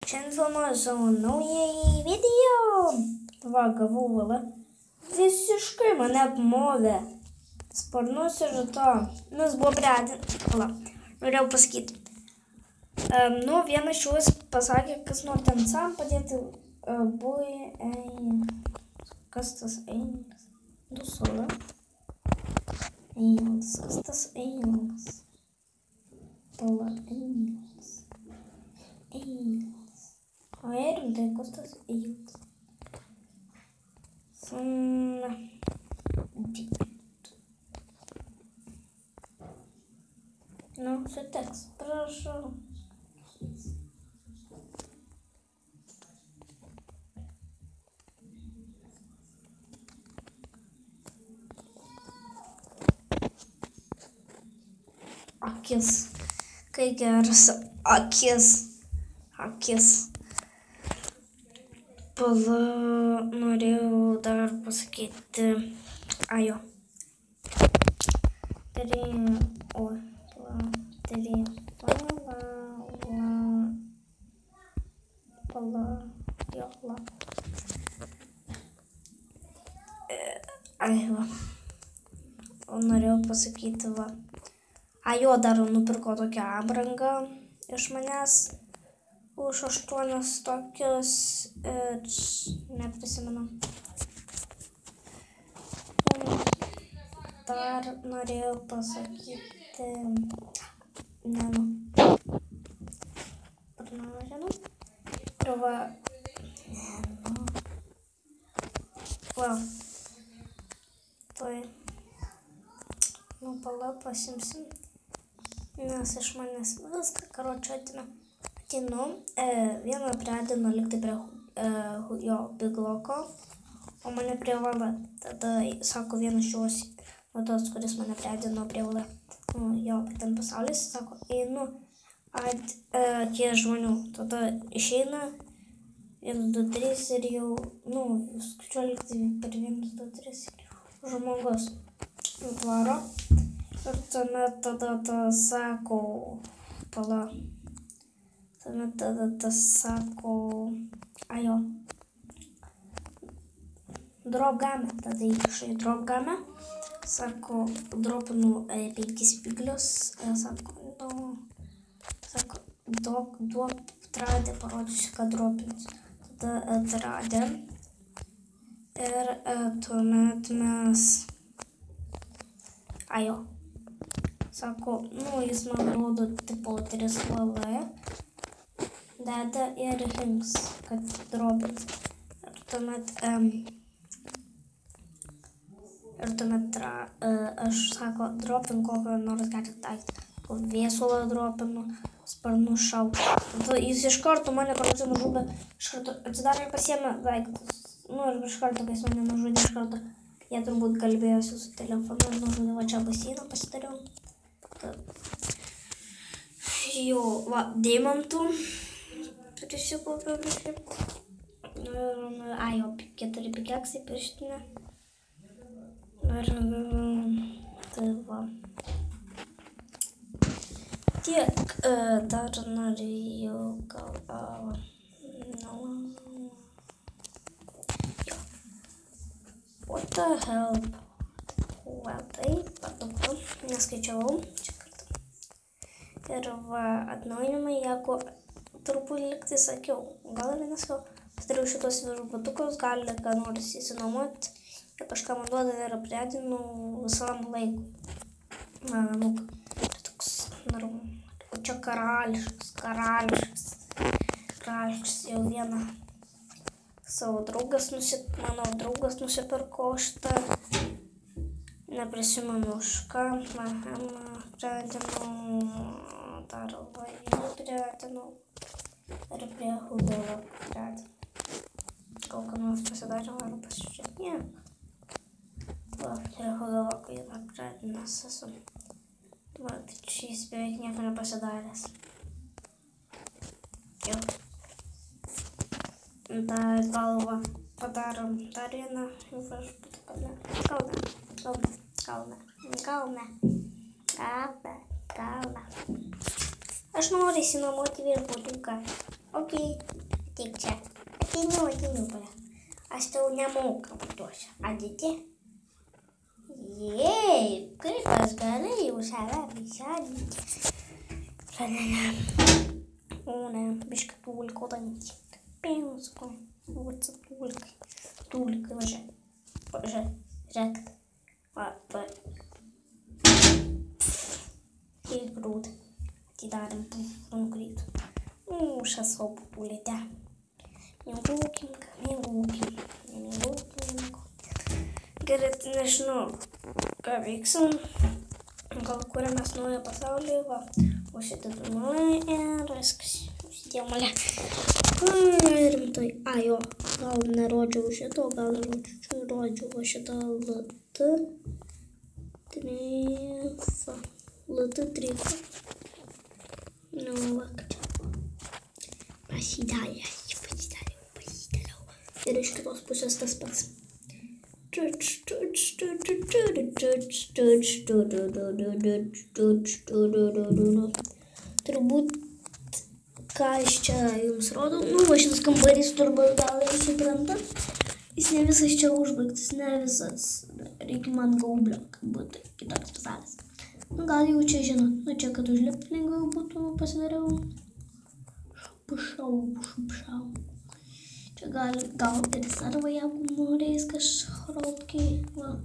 Šiandien filmuoju savo naująjį video. Va, gavau valą. Visiškai mane apmovė. Sparnus ir to. Nes buvo pradėta. Norėjau pasakyti. Vienas šiuos pasakė, kas nori ten sam padėti. Kas tas eilas? Dusula. Eilas. Kas tas eilas? Pala eilas. Eilas. O rimtai, kas tas eilas? Suteks, prašau. Akis. Kai geras akis. Pala, norėjau dar pasakyti. Ajo. Norėjau pasakyti, va. Ajo dar nupirko tokią aprangą iš manęs už 8 tokius ir neprisimenu. Dar norėjau pasakyti, pala pasimsim, nes iš manęs viską karočią atinu. Vieną pradino likti prie jo bigloko, o mane prie vala. Tada, sako, vienas šios, tas, kuris mane pradino prie vala, jo, ten pasaulis, sako, einu tie žmonių. Tada išeina 1, 2, 3 ir jau, skaičiuoju likti per 1, 2, 3 žmogus varo. Ir tuomet tada sako, pala, tuomet tada sako, ajo, drop game, tada įkiša į drop game, sako, dropinu 5 spiglius, sako, duok atradė, parodysiu, kad dropins. Tada atradė ir tuomet mes, ajo. Sako, jis man rodo tipo 3 valai, deda ir hinks, kad dropins. Ir tuomet aš, sako, dropin kokio nors gali taikti. Viesulą dropinu, sparnų šaukštą. Tada jis iš karto mane pradžia nužudė, iš karto atsidarė ir pasiėmė daiktus. Ir iš karto, kai jis mane nužudė, iš karto jie turbūt kalbėjosi su telefonu ir nužudė, va čia baseiną pasidariau. Jo, va, deimantų prisikaupiau biškai. Ajo, 4 pikeksai pirštinė. Ir tai va. Tiek dar norėjau gal... What the hell? Well, tai pataukiau, neskaičiavau čia kartą. Ir va, atnaujinimai, jeigu turbūt liktai sakiau, gal ir nesakiau, padariau šitos viešbutukus, gali ką nors įsinuomoti, ir kažką man duoda ir apredinu visam laikui. Namuką. Tai toks, o čia karališkas jau vieną. Mano draugas nusipirko šitą, neprisimenu už ką, pradinau, dar vajų pradinau ir prie hudolo pradinau. Gal ką nors pasidarė, ar pasižiūrėti, ne. Va, prie hudolo, kai dar pradinęs esu. Va, tai čia jis beveik nieko nepasidaręs. Jo. Dar galva padarom dar vieną viešbutuką. Kalną. Aš noriu įsinuomoti viešbutuką. Ok. Tik čia. Ateiniu, pale. Aš tau nemokamai duosiu. Adėti? Jei, kaip aš galėjau save visadyti. O ne, biškai tulko danyti. Pensko, uotsa tulkai. Tulkai, važiuoja. Žekt. Kiek grūda. Atidarėm nukrito. Šias opulėte. Nemėgaukim. Gerai, nežinau, ką veiksim. Gal kuriamės naują pasaulį, va. Užsidedu naują ir viskas. Užsidėjau mane. Rimtai. Jo, gal nerodžiau šito, gal rodžiau va šitą LT. Trifa. LT trifa. Nu, va, kad čia. Pasidariau. Ir iš kitos pusės tas pats. Turbūt, ką aš čia jums rodau, va šitas kambarys turbūt gal ir supranta. Jis ne visas čia užbaigtas, ne visas. Reikia man gaublio, kad būtų kitoks pasaulis. Gal jau čia žinot, čia kad užlipti lengviau būtų pasidariau. Šupšau. Čia gal ir servą, jeigu norės kažkokį, va.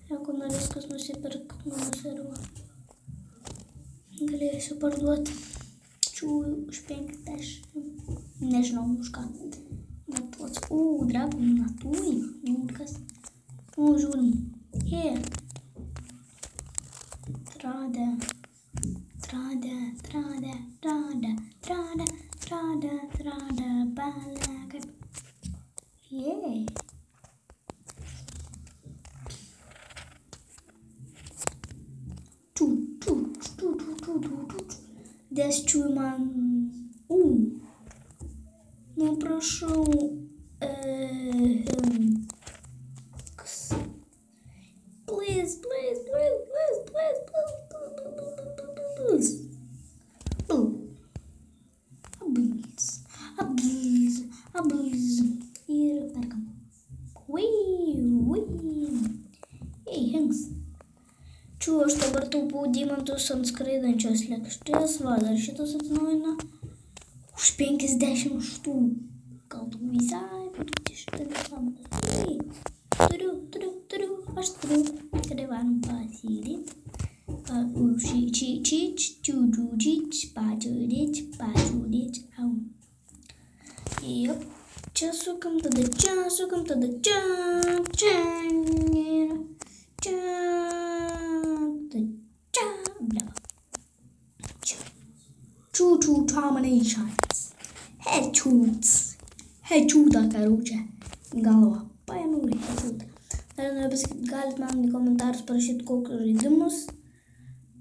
Jeigu norės kas nusipirk mano servą. Galėsiu parduoti už 50. Nežinau, už ką. Matuots. Dragon natūj. Kas? Žiūrim. Trada, balaka. Yay. Dėsčiu man. Nu, prašau. Please. Ir perkam. Čia aš dabar taupau deimantus ant skraidančios lėkštės, va, dar šitas atnaujina už 50 štų. Gal tu visai būtų šitą nesąmonę. Turiu, aš turiu. Gerai, varom pasidaryti. Pažiūrėti, au. Jop, čia sukam, tada čia, bleva. Чуть-чуть combinations. Headshoots, короче. Galva. Paėmiau ir headshot. Dar noriu pasakyti, galit man į komentarus parašyti kokius žaidimus.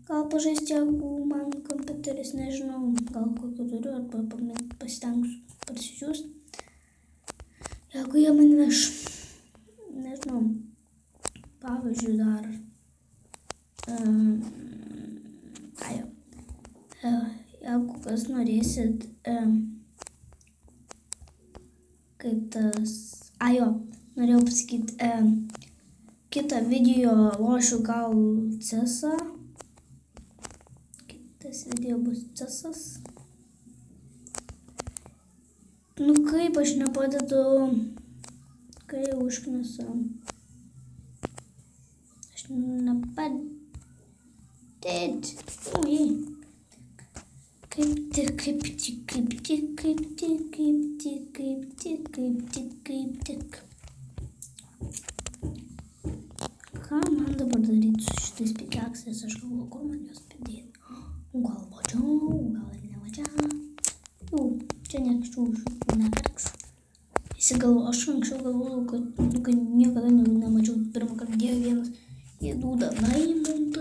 Gal pažaisti, jeigu man kompiuteris, nežinau, gal kokį turiu, arba pasitengsiu parsisiųsti. Jeigu jie man veš, nežinau, pavyzdžiui dar. Jeigu kas norėsit, kaip tas, norėjau pasakyti, kitą video lošiu gal CESą. Kitas video bus CESas. Nu kaip aš nepadedu, kai užknisu. Aš nepadedu. Kaip tik. Ką man dabar daryti su šitais pikeksais, aš galvoju, kur man juos pridėti. Gal vadžiau, gal ir nevadžiau. Jau, čia niekščių nepirks. Aš anksčiau galvojau, kad niekada nemačiau pirmą kartą dėjo vienas. Jie duoda Diamond.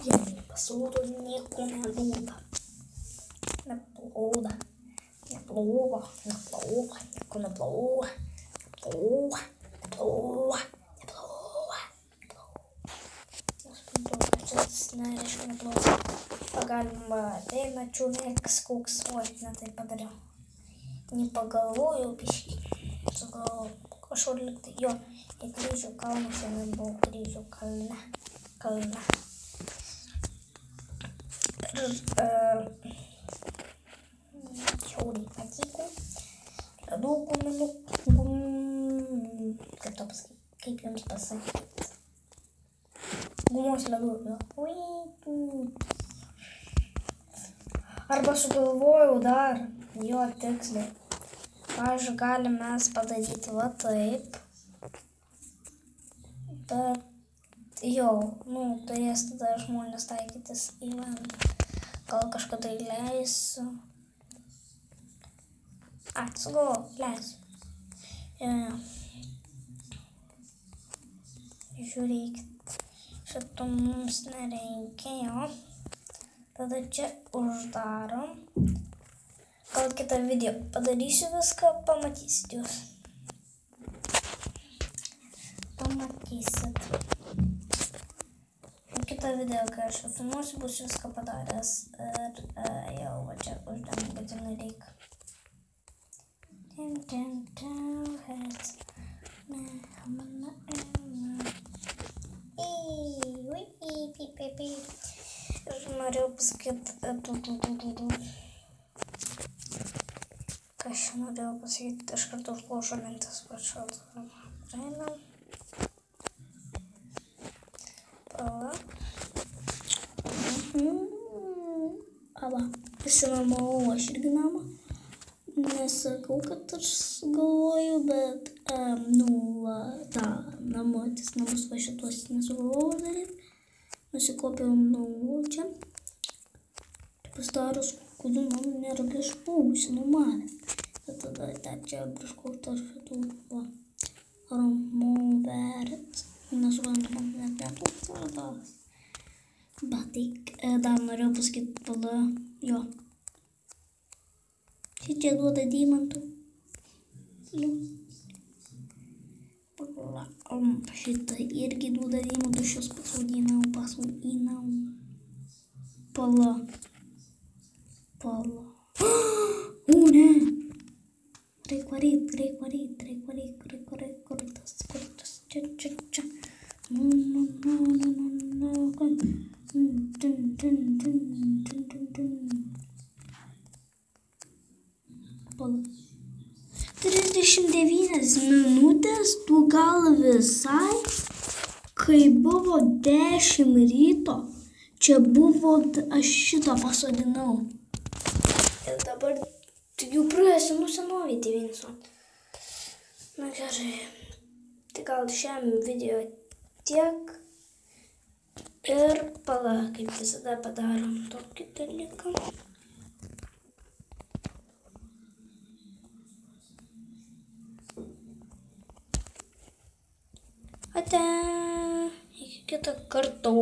Jie nepasirodo nieko neduoda. Neploda. Nieko neploda. Aš suprantu, kad čia nereiškia neploda. Galima eina čiūvėks koks, oi, ne tai padariau. Nepagalvojau biškį, sugalvojau, kažkur liktai, jo, į Kryžių kalną, šiandien buvau Kryžių kalne. Ir šiauriai patiko, ledų guminų, kaip jums pasakyti, gumos ledų, jo. Arba sugalvojau dar, jo tiksliai. Pavyzdžiui, galim mes padaryti va taip. Bet jau, turės tada žmonės taikytis į man. Gal kažkada įleisiu. Sugalvojau, leisiu. Žiūrėkit, šito mums nereikėjo. Tada čia uždarom. Gal kitą video padarysiu viską, pamatysit jūs. Pamatysit. Kitą video, kai aš filmuosiu, bus viską padaręs. Ir jau va čia uždėm, bet jinai reikia. Ir norėjau pasakyti, ką aš norėjau pasakyti, iš karto užlošo mintis pačiau. Einam. Pala. Visi namau, aš irgi namą. Nesakau, kad aš galvoju, bet, namus va šituos nesugalvojau daryti. Nusikopiau namų čia. Pasidarus, kodų namų nėra bliškų, numanęs. Bet tada čia bliškų tar šitų, ramoveret. Nesuprantu, man net neplūks vardas. Bet tai dar norėjau pasakyti, pala, jo. Šitie duoda deimantų. Šitą irgi duoda deimantų, šios pasodinau. Pala. Ne! Reik varyt. Kur tas? Čia. Pala. 39 minutės, tu gal visai, kai buvo 10 ryto, čia buvo, aš šitą pasodinau. Ir dabar jau praėsiu senovį 9. Na gerai, tai gal šiam video tiek. Ir pala, kaip visada padarom tokį dalyką. Ate, iki kito karto.